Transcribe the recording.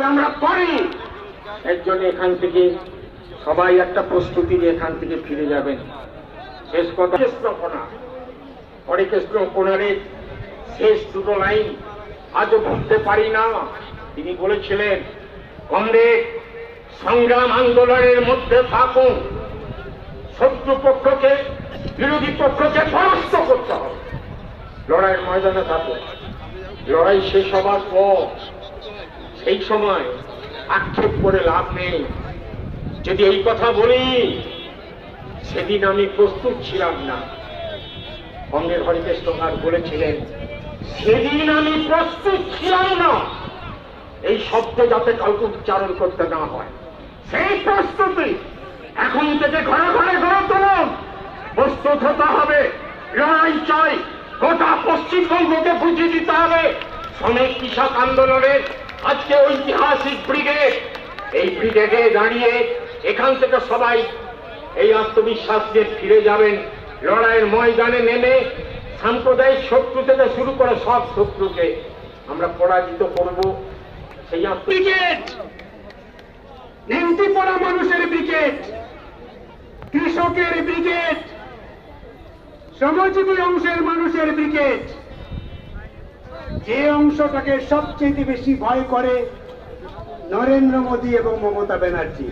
আমরা পারি। এর জন্য এখান থেকে সবাই একটা প্রস্তুতি নিয়ে এখান থেকে ফিরে যাবেন। শেষ কথা, হরে কৃষ্ণ কোনারের শেষ দুটো লাইন আজও ভুলতে পারি না। তিনি বলেছিলেন, কমরেড, সংগ্রাম আন্দোলনের মধ্যে থাকুন, শত্রু পক্ষকে, বিরোধী পক্ষকে পরাস্ত করতে হবে, লড়াইয়ের ময়দানে থাকুন। লড়াই শেষ হবার পর সেই সময় আক্ষেপ করে লাভ নেই। যদি এই কথা বলি, সেদিন আমি প্রস্তুত ছিলাম না। কমরেড হরিকৃষ্ণ বলেছিলেন, সেদিন আমি প্রস্তুত ছিলাম না। এই শব্দ যাতে কাউকে উচ্চারণ করতে না হয়, সেই প্রস্তুতি এখন থেকে ঘরে ঘরে গড়ে তুলুন। প্রস্তুত হতে হবে, লড়াই চাই। গোটা পশ্চিমবঙ্গকে বুঝিয়ে দিতে হবে শ্রমিক কৃষক আন্দোলনের আজকে ঐতিহাসিক ব্রিগেড। এই ব্রিগেডে দাঁড়িয়ে এখান থেকে সবাই এই আত্মবিশ্বাস নিয়ে ফিরে যাবেন। লড়াইয়ের ময়দানে নেমে সাম্প্রদায়িক শত্রু থেকে শুরু করে সব শত্রুকে আমরা পরাজিত করব। সেই ব্রিগেড, নেংটি পড়া মানুষের ব্রিগেড, কৃষকের ব্রিগেড, শ্রমজীবী অংশের মানুষের ব্রিগেড। যে অংশটাকে সবচেয়ে বেশি ভয় করে নরেন্দ্র মোদী এবং মমতা ব্যানার্জি।